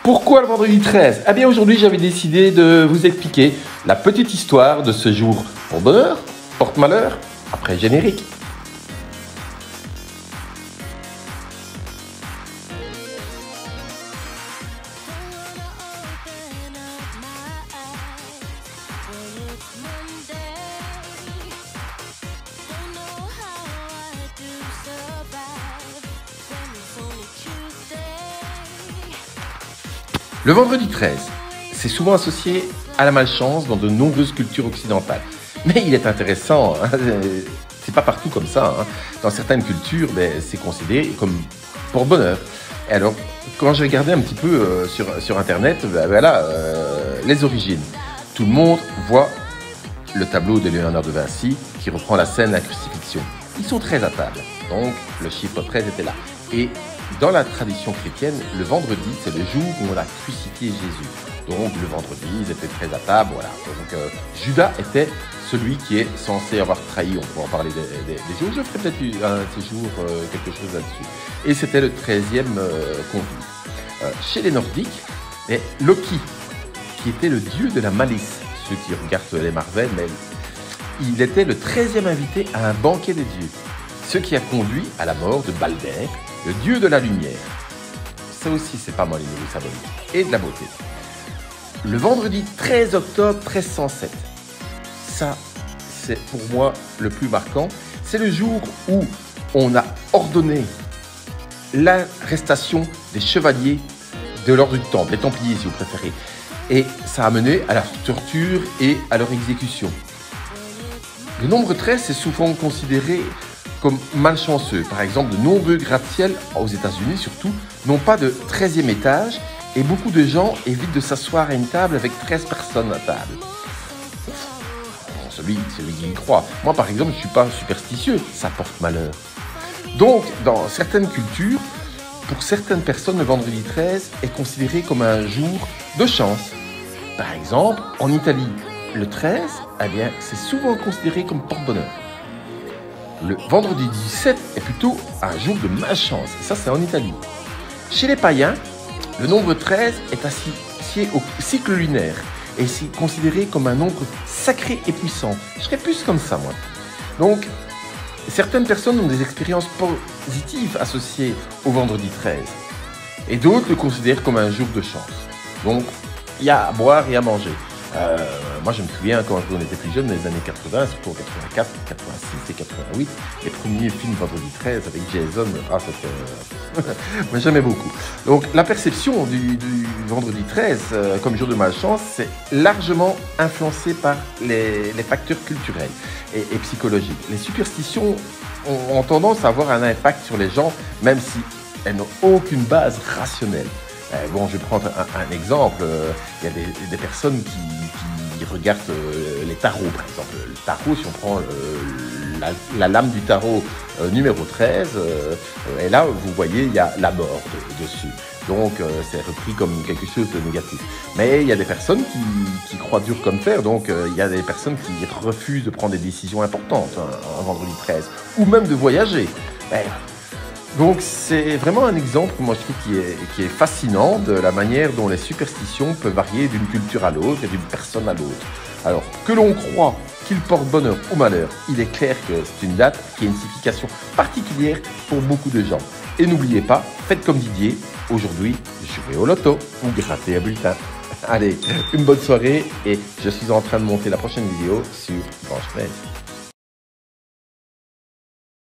Pourquoi le vendredi 13? Eh bien aujourd'hui j'avais décidé de vous expliquer la petite histoire de ce jour pour bonheur, porte-malheur, après le générique. Le vendredi 13, c'est souvent associé à la malchance dans de nombreuses cultures occidentales. Mais il est intéressant, hein, c'est pas partout comme ça. Hein. Dans certaines cultures, c'est considéré comme porte-bonheur. Et alors, quand j'ai regardé un petit peu sur Internet, les origines. Tout le monde voit le tableau de Léonard de Vinci qui reprend la scène de la crucifixion. Ils sont 13 à table, donc le chiffre 13 était là. Et dans la tradition chrétienne, le vendredi, c'est le jour où on a crucifié Jésus. Donc le vendredi, ils étaient 13 à table, voilà. Donc Judas était celui qui est censé avoir trahi, on pourra en parler des jours. Je ferai peut-être un de ces jours quelque chose là-dessus. Et c'était le 13e convive. Chez les Nordiques, Loki, qui était le dieu de la malice. Ceux qui regardent les Marvel, mais il était le 13e invité à un banquet des dieux. Ce qui a conduit à la mort de Balder, le dieu de la lumière. Ça aussi, c'est pas mal au niveau symbolique. Et de la beauté. Le vendredi 13 octobre 1307. Ça, c'est pour moi le plus marquant. C'est le jour où on a ordonné l'arrestation des chevaliers de l'ordre du Temple, les Templiers si vous préférez. Et ça a mené à la torture et à leur exécution. Le nombre 13 est souvent considéré comme malchanceux. Par exemple, de nombreux gratte-ciel, aux États-Unis surtout, n'ont pas de 13e étage et beaucoup de gens évitent de s'asseoir à une table avec 13 personnes à table. Bon, celui qui y croit. Moi, par exemple, je ne suis pas superstitieux, ça porte malheur. Donc, dans certaines cultures, pour certaines personnes, le vendredi 13 est considéré comme un jour de chance. Par exemple, en Italie, le 13, c'est souvent considéré comme porte-bonheur. Le vendredi 17 est plutôt un jour de malchance. Ça, c'est en Italie. Chez les païens, le nombre 13 est associé au cycle lunaire et c'est considéré comme un nombre sacré et puissant. Je serais plus comme ça, moi. Donc, certaines personnes ont des expériences positives associées au vendredi 13 et d'autres le considèrent comme un jour de chance. Donc, il y a à boire et à manger. Moi, je me souviens quand on était plus jeune, dans les années 80, surtout en 84, 86 et 88, les premiers films Vendredi 13 avec Jason, moi j'aimais beaucoup. Donc, la perception du Vendredi 13 comme jour de malchance, c'est largement influencé par les facteurs culturels et psychologiques. Les superstitions ont tendance à avoir un impact sur les gens, même si elles n'ont aucune base rationnelle. Bon, je vais prendre un exemple. Il y a des personnes qui regardent les tarots, par exemple. Le tarot, si on prend la lame du tarot numéro 13, et là, vous voyez, il y a la mort dessus. Donc, c'est repris comme quelque chose de négatif. Mais il y a des personnes qui croient dur comme fer. Donc, il y a des personnes qui refusent de prendre des décisions importantes un vendredi 13, ou même de voyager. Donc c'est vraiment un exemple, moi je trouve, qui est fascinant de la manière dont les superstitions peuvent varier d'une culture à l'autre et d'une personne à l'autre. Alors que l'on croit qu'il porte bonheur ou malheur, il est clair que c'est une date qui a une signification particulière pour beaucoup de gens. Et n'oubliez pas, faites comme Didier, aujourd'hui, jouez au loto ou grattez un bulletin. Allez, une bonne soirée et je suis en train de monter la prochaine vidéo sur Blanche-Neige.